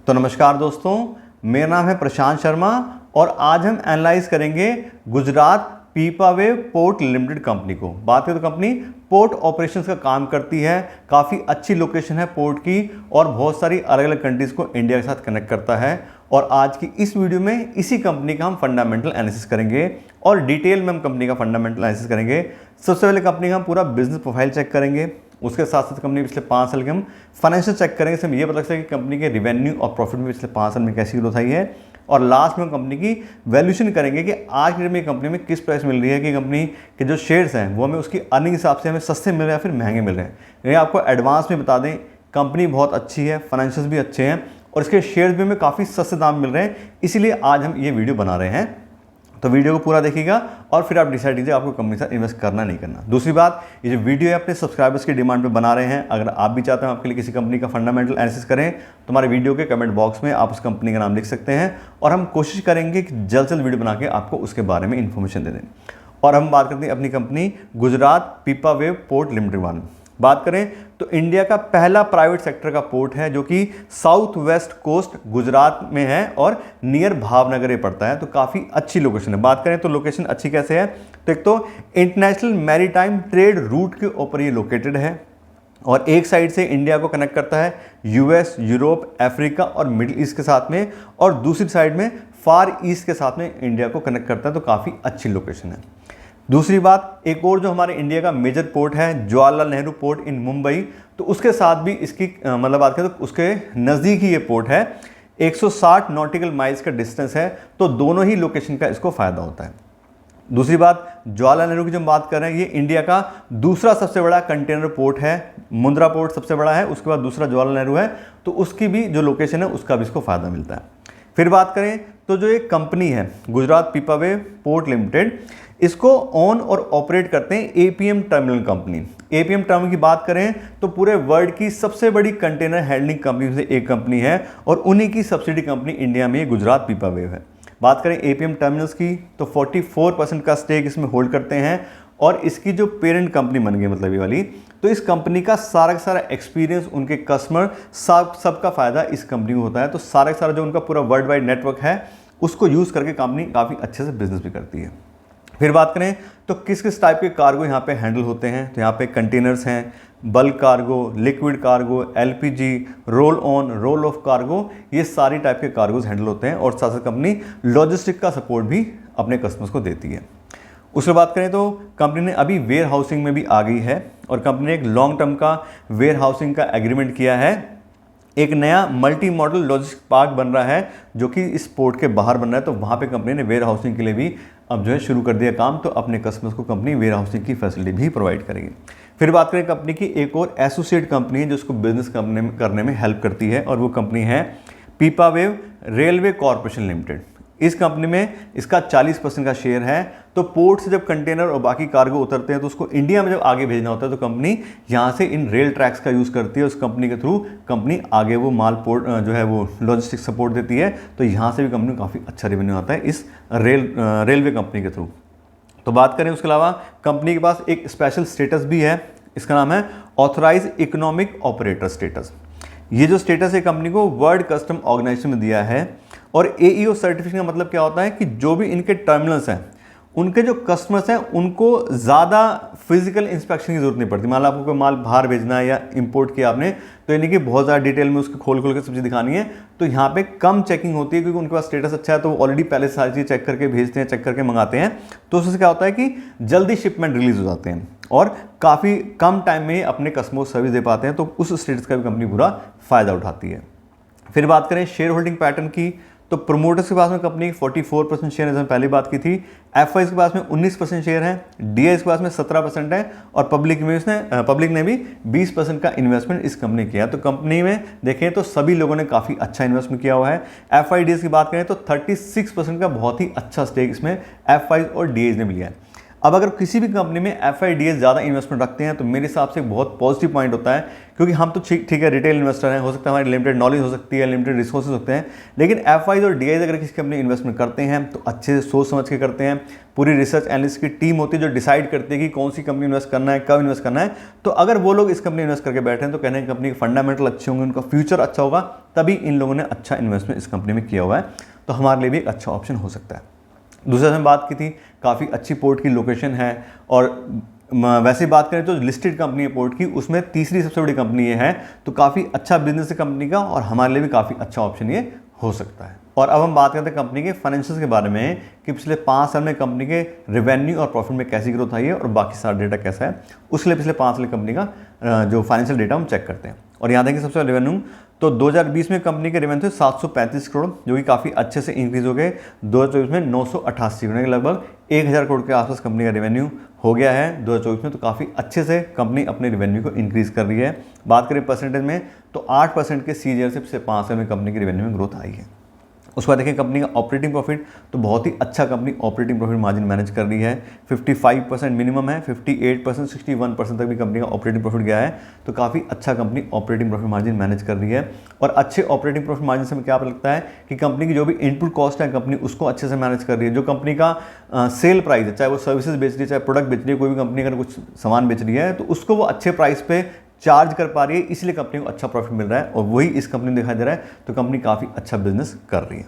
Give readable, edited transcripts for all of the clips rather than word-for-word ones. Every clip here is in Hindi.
तो नमस्कार दोस्तों, मेरा नाम है प्रशांत शर्मा और आज हम एनालाइज करेंगे गुजरात पीपावेव पोर्ट लिमिटेड कंपनी को। बात करें तो कंपनी पोर्ट ऑपरेशंस का काम करती है, काफ़ी अच्छी लोकेशन है पोर्ट की और बहुत सारी अलग अलग कंट्रीज़ को इंडिया के साथ कनेक्ट करता है। और आज की इस वीडियो में इसी कंपनी का हम फंडामेंटल एनालिसिस करेंगे और डिटेल में हम कंपनी का फंडामेंटल एनालिसिस करेंगे। सबसे पहले कंपनी का हम पूरा बिजनेस प्रोफाइल चेक करेंगे, उसके साथ साथ कंपनी पिछले 5 साल के हम फाइनेंशियल चेक करेंगे, इसमें ये पता चलेगा कि कंपनी के रिवेन्यू और प्रॉफिट में पिछले 5 साल में कैसी ग्रोथ आई है। और लास्ट में हम कंपनी की वैल्यूएशन करेंगे कि आज की डेट में कंपनी में किस प्राइस मिल रही है, कि कंपनी के जो शेयर्स हैं वो हमें उसकी अर्निंग के हिसाब से हमें सस्ते मिल रहे हैं या फिर महंगे मिल रहे हैं। ये आपको एडवांस में बता दें, कंपनी बहुत अच्छी है, फाइनेंशियल्स भी अच्छे हैं और इसके शेयर्स भी हमें काफ़ी सस्ते दाम मिल रहे हैं, इसीलिए आज हम ये वीडियो बना रहे हैं। तो वीडियो को पूरा देखिएगा और फिर आप डिसाइड कीजिए आपको कंपनी के साथ इन्वेस्ट करना नहीं करना। दूसरी बात, ये जो वीडियो है अपने सब्सक्राइबर्स की डिमांड पे बना रहे हैं। अगर आप भी चाहते हैं आपके लिए किसी कंपनी का फंडामेंटल एनालिसिस करें तो हमारे वीडियो के कमेंट बॉक्स में आप उस कंपनी का नाम लिख सकते हैं और हम कोशिश करेंगे कि जल्द से जल्द वीडियो बना के आपको उसके बारे में इन्फॉर्मेशन दे दें। और हम बात करते हैं अपनी कंपनी गुजरात पीपावेव पोर्ट लिमिटेड वाले। बात करें तो इंडिया का पहला प्राइवेट सेक्टर का पोर्ट है जो कि साउथ वेस्ट कोस्ट गुजरात में है और नियर भावनगर ये पड़ता है, तो काफ़ी अच्छी लोकेशन है। बात करें तो लोकेशन अच्छी कैसे है, तो एक तो इंटरनेशनल मैरीटाइम ट्रेड रूट के ऊपर ये लोकेटेड है और एक साइड से इंडिया को कनेक्ट करता है यूएस, यूरोप, अफ्रीका और मिडिल ईस्ट के साथ में, और दूसरी साइड में फार ईस्ट के साथ में इंडिया को कनेक्ट करता है, तो काफ़ी अच्छी लोकेशन है। दूसरी बात, एक और जो हमारे इंडिया का मेजर पोर्ट है जवाहरलाल नेहरू पोर्ट इन मुंबई, तो उसके साथ भी इसकी मतलब बात करें तो उसके नज़दीक ही ये पोर्ट है, 160 नॉटिकल माइल्स का डिस्टेंस है, तो दोनों ही लोकेशन का इसको फ़ायदा होता है। दूसरी बात, जवाहरलाल नेहरू की जब बात कर रहे हैं, ये इंडिया का दूसरा सबसे बड़ा कंटेनर पोर्ट है, मुंद्रा पोर्ट सबसे बड़ा है, उसके बाद दूसरा जवाहरलाल नेहरू है, तो उसकी भी जो लोकेशन है उसका भी इसको फ़ायदा मिलता है। फिर बात करें तो जो एक कंपनी है गुजरात पीपावेव पोर्ट लिमिटेड, इसको ओन और ऑपरेट करते हैं APM terminal company. APM terminal की बात करें तो पूरे वर्ल्ड की सबसे बड़ी कंटेनर हैंडलिंग कंपनी में से एक कंपनी है और उन्हीं की सब्सिडी कंपनी इंडिया में गुजरात पीपावेव है। बात करें एपीएम टर्मिनल्स की तो 44% का स्टेक इसमें होल्ड करते हैं और इसकी जो पेरेंट कंपनी बन गई मतलब ये वाली, तो इस कंपनी का सारा एक्सपीरियंस, उनके कस्टमर सबका फ़ायदा इस कंपनी को होता है। तो सारा जो उनका पूरा वर्ल्ड वाइड नेटवर्क है उसको यूज़ करके कंपनी काफ़ी अच्छे से बिजनेस भी करती है। फिर बात करें तो किस किस टाइप के कार्गो यहाँ पे हैंडल होते हैं, तो यहाँ पे कंटेनर्स हैं, bulk cargo, liquid cargo, LPG, roll on, roll off cargo, ये सारी टाइप के कार्गोज हैंडल होते हैं और साथ साथ कंपनी लॉजिस्टिक का सपोर्ट भी अपने कस्टमर्स को देती है। उसके बात करें तो कंपनी ने अभी वेयर हाउसिंग में भी आ गई है और कंपनी ने एक लॉन्ग टर्म का वेयर हाउसिंग का एग्रीमेंट किया है। एक नया मल्टी मॉडल लॉजिस्टिक पार्क बन रहा है जो कि इस पोर्ट के बाहर बन रहा है, तो वहाँ पे कंपनी ने वेयर हाउसिंग के लिए भी अब जो है शुरू कर दिया काम, तो अपने कस्टमर्स को कंपनी वेयर हाउसिंग की फैसिलिटी भी प्रोवाइड करेगी। फिर बात करें कंपनी की एक और एसोसिएट कंपनी है जो उसको बिजनेस करने में हेल्प करती है और वो कंपनी है पीपावेव रेलवे कॉर्पोरेशन लिमिटेड। इस कंपनी में इसका 40% का शेयर है, तो पोर्ट से जब कंटेनर और बाकी कार्गो उतरते हैं तो उसको इंडिया में जब आगे भेजना होता है तो कंपनी यहाँ से इन रेल ट्रैक्स का यूज़ करती है। उस कंपनी के थ्रू कंपनी आगे वो माल पोर्ट जो है वो लॉजिस्टिक सपोर्ट देती है, तो यहाँ से भी कंपनी को काफ़ी अच्छा रेवेन्यू आता है इस रेलवे कंपनी के थ्रू। तो बात करें उसके अलावा कंपनी के पास एक स्पेशल स्टेटस भी है, इसका नाम है ऑथराइज इकोनॉमिक ऑपरेटर स्टेटस। ये जो स्टेटस है कंपनी को वर्ल्ड कस्टम ऑर्गेनाइजेशन में दिया है और एईओ सर्टिफिकेशन का मतलब क्या होता है कि जो भी इनके टर्मिनल्स हैं उनके जो कस्टमर्स हैं उनको ज़्यादा फिजिकल इंस्पेक्शन की जरूरत नहीं पड़ती। मान लो आपको कोई माल बाहर भेजना है या इंपोर्ट किया आपने, तो यानी कि बहुत ज़्यादा डिटेल में उसको खोल के सब चीज़ दिखानी है, तो यहाँ पे कम चेकिंग होती है क्योंकि उनके पास स्टेटस अच्छा है, तो वो ऑलरेडी पहले सारी चीज़ चेक करके भेजते हैं, चेक करके मंगाते हैं, तो उससे क्या होता है कि जल्दी शिपमेंट रिलीज हो जाते हैं और काफ़ी कम टाइम में अपने कस्टमर को सर्विस दे पाते हैं, तो उस स्टेटस का भी कंपनी पूरा फ़ायदा उठाती है। फिर बात करें शेयर होल्डिंग पैटर्न की, तो प्रोमोटर्स के पास में कंपनी 44% शेयर है, जैसे पहले बात की थी। एफआईज के पास में 19% शेयर है, डीआईज के पास में 17% है और पब्लिक ने भी 20% का इन्वेस्टमेंट इस कंपनी किया। तो कंपनी में देखें तो सभी लोगों ने काफ़ी अच्छा इन्वेस्टमेंट किया हुआ है। एफआईडीएस की बात करें तो 36% का बहुत ही अच्छा स्टेक इसमें एफआईज और डीआईज ने लिया है। अब अगर किसी भी कंपनी में FIDs ज़्यादा इन्वेस्टमेंट रखते हैं तो मेरे हिसाब से बहुत पॉजिटिव पॉइंट होता है, क्योंकि हम तो ठीक है रिटेल इन्वेस्टर हैं, हो सकता है हमारी लिमिटेड नॉलेज हो सकती है, लिमिटेड रिसोर्सेज होते हैं, लेकिन FIs और DIs अगर किसी कंपनी इन्वेस्टमेंट करते हैं तो अच्छे से सोच समझ के करते हैं। पूरी रिसर्च एनालिस्ट की टीम होती है जो डिसाइड करती है कि कौन सी कंपनी इन्वेस्ट करना है, कब इन्वेस्ट करना है। तो अगर वो लोग इस कंपनी इन्वेस्ट करके बैठे हैं तो कहने की कंपनी के फंडामेंटल अच्छे होंगे, उनका फ्यूचर अच्छा होगा, तभी इन लोगों ने अच्छा इन्वेस्टमेंट इस कंपनी में किया हुआ है, तो हमारे लिए भी एक अच्छा ऑप्शन हो सकता है। दूसरा हमने बात की थी काफ़ी अच्छी पोर्ट की लोकेशन है, और वैसे ही बात करें तो लिस्टेड कंपनी है पोर्ट की, उसमें तीसरी सबसे बड़ी कंपनी ये है, तो काफ़ी अच्छा बिजनेस है कंपनी का और हमारे लिए भी काफ़ी अच्छा ऑप्शन ये हो सकता है। और अब हम बात करते हैं कंपनी के फाइनेंशियल्स के बारे में कि पिछले 5 साल में कंपनी के रेवेन्यू और प्रॉफिट में कैसी ग्रोथ आई है और बाकी सारा डेटा कैसा है, उसके लिए पिछले 5 साल कंपनी का जो फाइनेंशियल डेटा हम चेक करते हैं। और यहाँ देखिए सबसे रेवेन्यू, तो 2020 में कंपनी के रेवेन्यू थे 735 करोड़, जो कि काफ़ी अच्छे से इंक्रीज हो गए। 2024 में 988 करोड़, लगभग 1000 करोड़ के आसपास कंपनी का रेवेन्यू हो गया है 2024 में, तो काफ़ी अच्छे से कंपनी अपने रेवेन्यू को इंक्रीज कर रही है। बात करें परसेंटेज में तो 8% के CAGR से पिछले 5 साल में कंपनी की रेवेन्यू में ग्रोथ आई है। उसके बाद देखिए कंपनी का ऑपरेटिंग प्रॉफिट, तो बहुत ही अच्छा company operating profit margin manage कर रही है। 55% मिनिमम है, 58%, 61% तक भी कंपनी का ऑपरेटिंग प्रॉफिट गया है, तो काफ़ी अच्छा company operating profit margin manage कर रही है। और अच्छे ऑपरेटिंग प्रॉफिट मार्जिन से हमें क्या लगता है कि कंपनी की जो भी इनपुट कॉस्ट है कंपनी उसको अच्छे से मैनेज कर रही है। जो कंपनी का सेल प्राइस है, चाहे वो सर्विसेज बेच रही है चाहे प्रोडक्ट बेच रही है, कोई भी कंपनी अगर कुछ सामान बेच रही है तो उसको वो अच्छे प्राइस पे चार्ज कर पा रही है, इसलिए कंपनी को अच्छा प्रॉफिट मिल रहा है, और वही इस कंपनी में दिखाई दे रहा है, तो कंपनी काफ़ी अच्छा बिजनेस कर रही है।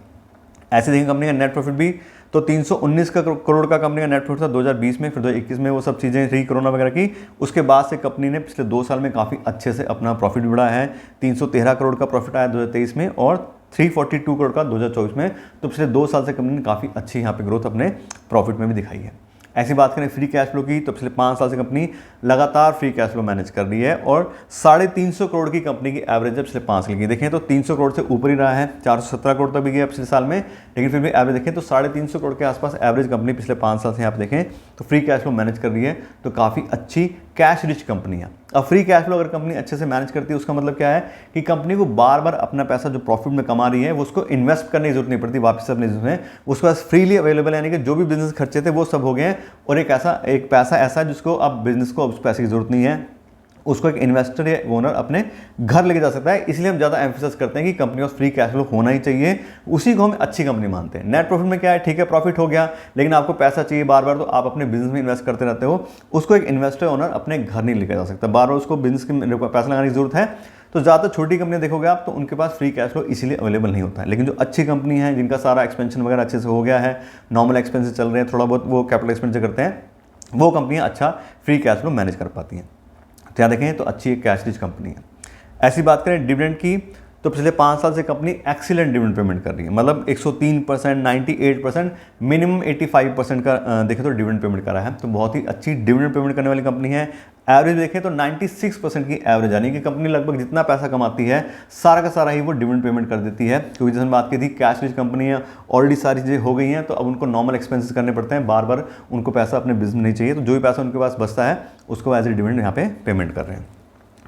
ऐसे देखेंगे कंपनी का नेट प्रॉफिट भी, तो 319 करोड़ का कंपनी का नेट प्रॉफिट था 2020 में, फिर 2021 में वो सब चीज़ें रही कोरोना वगैरह की, उसके बाद से कंपनी ने पिछले 2 साल में काफ़ी अच्छे से अपना प्रॉफिट भी बढ़ाया है। 313 करोड़ का प्रॉफिट आया 2023 में और 342 करोड़ का 2024 में, तो पिछले 2 साल से कंपनी ने काफ़ी अच्छी यहाँ पे ग्रोथ अपने प्रॉफिट में भी दिखाई है। ऐसी बात करें फ्री कैश फ्लो की, तो पिछले 5 साल से कंपनी लगातार फ्री कैश फ्लो मैनेज कर रही है, और 350 करोड़ की कंपनी की एवरेज है पिछले 5 साल की। देखें तो 300 करोड़ से ऊपर ही रहा है, 417 करोड़ तक भी गया पिछले साल में, लेकिन फिर भी एवरेज देखें तो 350 करोड़ के आसपास एवरेज कंपनी पिछले 5 साल से यहाँ पे देखें तो फ्री कैश फ्लो मैनेज कर रही है, तो काफ़ी अच्छी कैश रिच कंपनी है। अब फ्री कैश फ्लो अगर कंपनी अच्छे से मैनेज करती है उसका मतलब क्या है कि कंपनी को बार बार अपना पैसा जो प्रॉफिट में कमा रही है वो उसको इन्वेस्ट करने की जरूरत नहीं पड़ती, वापस अपनी जरूरत है उसके पास फ्रीली अवेलेबल है, यानी कि जो भी बिजनेस खर्चे थे वो सब हो गए हैं, और एक पैसा ऐसा है जिसको अब बिजनेस को उस पैसे की जरूरत नहीं है, उसको एक इन्वेस्टर या ओनर अपने घर लेके जा सकता है। इसलिए हम ज़्यादा एम्फेसाइज करते हैं कि कंपनी का फ्री कैश फ्लो होना ही चाहिए, उसी को हम अच्छी कंपनी मानते हैं। नेट प्रॉफिट में क्या है, ठीक है प्रॉफिट हो गया, लेकिन आपको पैसा चाहिए बार बार, तो आप अपने बिजनेस में इन्वेस्ट करते रहते हो, उसको एक इन्वेस्टर ओनर अपने घर नहीं लेके जा सकता, बार बार उसको बिजनेस में पैसा लगाने की जरूरत है। तो ज़्यादातर छोटी कंपनियां देखोगे आप तो उनके पास फ्री कैश फ्लो इसीलिए अवेलेबल नहीं होता है, लेकिन जो अच्छी कंपनी है जिनका सारा एक्सपेंशन वगैरह अच्छे से हो गया है, नॉर्मल एक्सपेंसेस चल रहे हैं, थोड़ा बहुत वो कैपिटल एक्सपेंडिचर करते हैं, वो कंपनियां अच्छा फ्री कैश फ्लो मैनेज कर पाती हैं। तो यहाँ देखें तो अच्छी एक कैश रिच कंपनी है। ऐसी बात करें डिविडेंड की, तो पिछले 5 साल से कंपनी एक्सीलेंट डिविडेंड पेमेंट कर रही है, मतलब 103%, 98%, मिनिमम 85% का देखें तो डिविडेंड पेमेंट कर रहा है, तो बहुत ही अच्छी डिविडेंड पेमेंट करने वाली कंपनी है। एवरेज देखें तो 96% की एवरेज, यानी कि कंपनी लगभग जितना पैसा कमाती है सारा का सारा ही वो डिविडेंड पेमेंट कर देती है, क्योंकि जैसे बात की थी कैश रिच कंपनी है, ऑलरेडी सारी चीज़ें हो गई हैं, तो अब उनको नॉर्मल एक्सपेंसेस करने पड़ते हैं, बार बार उनको पैसा अपने बिजनेस में नहीं चाहिए, तो जो भी पैसा उनके पास बचता है उसको एज ए डिविडेंड यहाँ पे पेमेंट कर रहे हैं।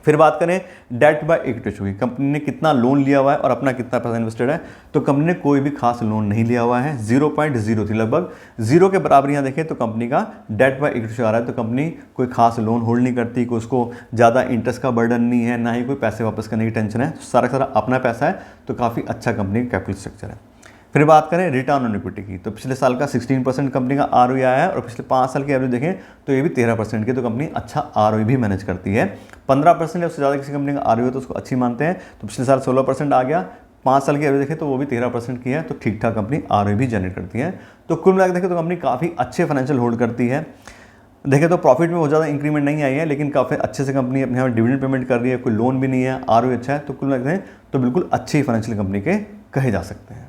फिर बात करें डेट बाय इक्विटी रेशियो की, कंपनी ने कितना लोन लिया हुआ है और अपना कितना पैसा इन्वेस्टेड है, तो कंपनी ने कोई भी खास लोन नहीं लिया हुआ है, 0.03, लगभग 0 के बराबर यहाँ देखें तो कंपनी का डेट बाय इक्विटी रेशियो आ रहा है, तो कंपनी कोई खास लोन होल्ड नहीं करती, कोई उसको ज़्यादा इंटरेस्ट का बर्डन नहीं है, ना ही कोई पैसे वापस करने की टेंशन है, सारा का सारा अपना पैसा है, तो काफ़ी अच्छा कंपनी का कैपिटल स्ट्रक्चर है। फिर बात करें रिटर्न ऑन इक्विटी की, तो पिछले साल का 16% कंपनी का ROE आया है, और पिछले 5 साल की एवरेज देखें तो ये भी 13% की, तो कंपनी अच्छा ROE भी मैनेज करती है। 15% या उससे ज़्यादा किसी कंपनी का ROE हो तो उसको अच्छी मानते हैं, तो पिछले साल 16% आ गया, 5 साल की एवरेज देखें तो वो भी 13% की है, तो ठीक ठाक कंपनी ROE भी जनरेट करती है। तो कुल मिलाकर देखें तो कंपनी काफ़ी अच्छे फाइनेंशियल होल्ड करती है। देखें तो प्रॉफिट में बहुत ज़्यादा इंक्रीमेंट नहीं आई है, लेकिन काफ़ी अच्छे से कंपनी अपने यहाँ डिविडेंड पेमेंट कर रही है, कोई लोन भी नहीं है, ROE अच्छा है, तो कुल मिलाकर देखें तो बिल्कुल अच्छी फाइनेंशियल कंपनी के कहे जा सकते हैं।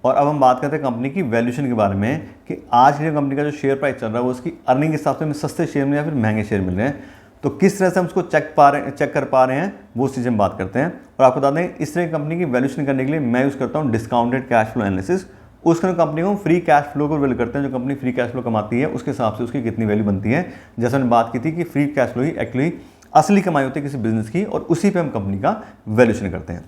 और अब हम बात करते हैं कंपनी की वैल्यूएशन के बारे में कि आज की कंपनी का जो शेयर प्राइस चल रहा है वो उसकी अर्निंग के हिसाब से हमें सस्ते शेयर मिले या फिर महंगे शेयर मिल रहे हैं, तो किस तरह से हम उसको चेक कर पा रहे हैं वो चीज़ें हम बात करते हैं। और आपको बता दें इस तरह की कंपनी की वैल्यूएशन करने के लिए मैं यूज़ करता हूँ डिस्काउंटेड कैश फ्लो एनालिसिस। उसके कंपनी को फ्री कैश फ्लो को वैल्यू करते हैं, जो कंपनी फ्री कैश फ्लो कमाती है उसके हिसाब से उसकी कितनी वैल्यू बनती है। जैसे हमने बात की थी कि फ्री कैश फ्लो ही एक्चुअली असली कमाई होती है किसी बिजनेस की, और उसी पर हम कंपनी का वैल्यूएशन करते हैं।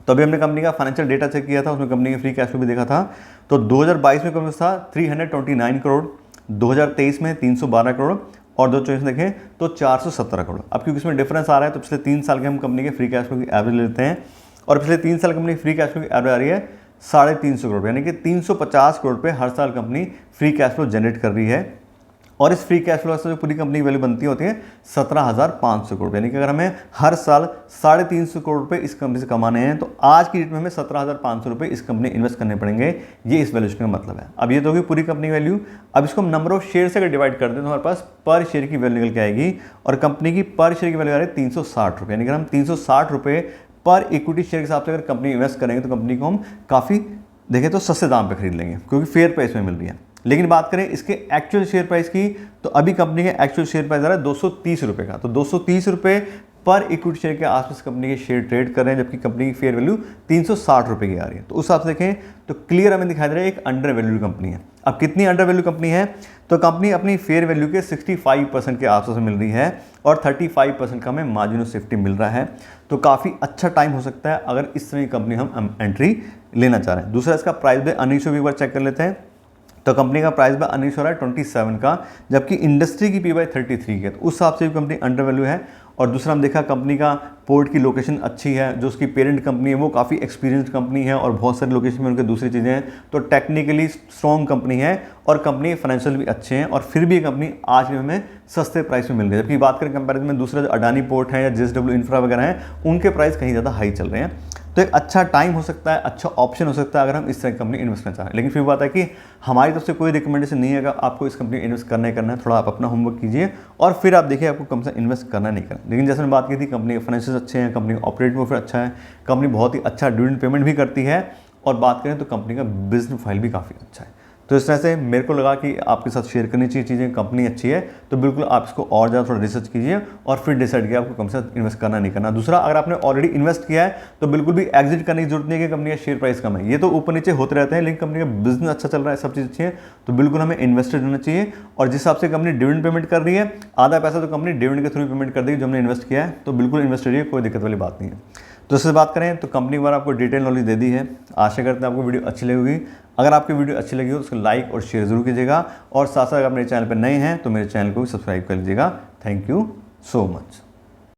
तो अभी हमने कंपनी का फाइनेंशियल डेटा चेक किया था, उसमें कंपनी के फ्री कैश फ्लो भी देखा था। तो 2022 में कंपनी था 329 करोड़, 2023 में 312 करोड़ और 2024 में देखें तो 417 करोड़। अब क्योंकि इसमें डिफरेंस आ रहा है तो पिछले 3 साल के हम कंपनी के फ्री कैश फ्लो की एवरेज लेते हैं और पिछले 3 साल कंपनी फ्री कैश फ्लो की एवरेज आ रही है 350 करोड़, यानी कि 350 करोड़ पे हर साल company free cash flow generate कर रही है। और इस फ्री कैश फ्लो से जो पूरी कंपनी की वैल्यू बनती होती है 17,500 करोड़, यानी कि अगर हमें हर साल 350 करोड़ रुपए इस कंपनी से कमाने हैं तो आज की डेट में हमें 17,500 रुपए इस कंपनी इन्वेस्ट करने पड़ेंगे। ये इस वैल्यूशन का मतलब है। अब ये तो होगी पूरी कंपनी की वैल्यू। अब इसको हम नंबर ऑफ शेयर से अगर डिवाइड कर दें तो हमारे पास पर शेयर की वैल्यू निकल के आएगी और कंपनी की पर शेयर की वैल्यू आ रही है 360 रुपये, यानी कि हम 360 रुपये पर इक्विटी शेयर के हिसाब से अगर कंपनी इन्वेस्ट करेंगे तो कंपनी को हम काफ़ी देखें तो सस्ते दाम पे खरीद लेंगे क्योंकि फेयर प्राइस में मिल रही है। लेकिन बात करें इसके एक्चुअल शेयर प्राइस की तो अभी कंपनी के एक्चुअल शेयर प्राइस आ रहा है 230 रुपये का। तो 230 रुपये पर इक्विटी शेयर के आसपास कंपनी के शेयर ट्रेड कर रहे हैं, जबकि कंपनी की फेयर वैल्यू 360 रुपये की आ रही है। तो उस हिसाब से देखें तो क्लियर हमें दिखाई दे रहा है एक अंडर वैल्यू कंपनी है। अब कितनी अंडर वैल्यू कंपनी है तो कंपनी अपनी फेयर वैल्यू के 65% के आसपास मिल रही है और 35% का हमें मार्जिन ऑफ सेफ्टी मिल रहा है। तो काफ़ी अच्छा टाइम हो सकता है अगर इस तरह की कंपनी हम एंट्री लेना चाह रहे हैं। दूसरा इसका प्राइस बाय अर्निंग्स भी एक बार चेक कर लेते हैं। तो कंपनी का प्राइस बाय अर्निंग्स हो रहा है 27 का, जबकि इंडस्ट्री की पी बाय 33 की है। तो उस हिसाब से भी कंपनी अंडर वैल्यू है। और दूसरा हम देखा कंपनी का पोर्ट की लोकेशन अच्छी है, जो उसकी पेरेंट कंपनी है वो काफ़ी एक्सपीरियंस्ड कंपनी है और बहुत सारी लोकेशन में उनके दूसरी चीज़ें हैं। तो टेक्निकली स्ट्रॉन्ग कंपनी है और कंपनी फाइनेंशियल भी अच्छे हैं और फिर भी ये कंपनी आज भी हमें सस्ते प्राइस में मिल रही है। जबकि बात करें कंपैरिजन में दूसरा जो अडानी पोर्ट है या JSW इंफ्रा वगैरह हैं उनके प्राइस कहीं ज़्यादा हाई चल रहे हैं। तो एक अच्छा टाइम हो सकता है, अच्छा ऑप्शन हो सकता है अगर हम इस तरह की कंपनी इन्वेस्ट करना चाहें। लेकिन फिर बात है कि हमारी तरफ से कोई रिकमेंडेशन नहीं है अगर आपको इस कंपनी इन्वेस्ट करना है। थोड़ा आप अपना होमवर्क कीजिए और फिर आप देखिए आपको कम से इन्वेस्ट करना नहीं करना। लेकिन जैसे मैंने बात की थी कंपनी के फाइनेंशियल अच्छे हैं, कंपनी का ऑपरेटिंग प्रॉफिट अच्छा है, कंपनी बहुत ही अच्छा डिविडेंड पेमेंट भी करती है और बात करें तो कंपनी का बिजनेस प्रोफाइल भी काफ़ी अच्छा है। तो इस तरह से मेरे को लगा कि आपके साथ शेयर करनी चाहिए चीज़ें, कंपनी अच्छी है तो बिल्कुल आप इसको और ज़्यादा थोड़ा रिसर्च कीजिए और फिर डिसाइड कीजिए आपको कम से कम इन्वेस्ट करना नहीं करना। दूसरा, अगर आपने ऑलरेडी इन्वेस्ट किया है तो बिल्कुल भी एग्जिट करने की जरूरत नहीं है कि कंपनी का शेयर प्राइस कम है। ये तो ऊपर नीचे होते रहते हैं, लेकिन कंपनी का बिजनेस अच्छा चल रहा है, सब चीज़ अच्छी है तो बिल्कुल हमें इन्वेस्टेड रहना चाहिए। और जिस हिसाब से कंपनी डिविडेंड पेमेंट कर रही है, आधा पैसा तो कंपनी डिविडेंड के थ्रू पेमेंट कर देगी जो हमने इन्वेस्ट किया है, तो बिल्कुल इन्वेस्ट करिए, कोई दिक्कत वाली बात नहीं है। तो इससे बात करें तो कंपनी के बारे में आपको डिटेल नॉलेज दे दी है। आशा करते हैं आपको वीडियो अच्छी लगेगी। अगर आपकी वीडियो अच्छी लगी हो तो उसको लाइक और शेयर जरूर कीजिएगा और साथ साथ अगर आप मेरे चैनल पर नए हैं तो मेरे चैनल को भी सब्सक्राइब कर लीजिएगा। Thank you so much.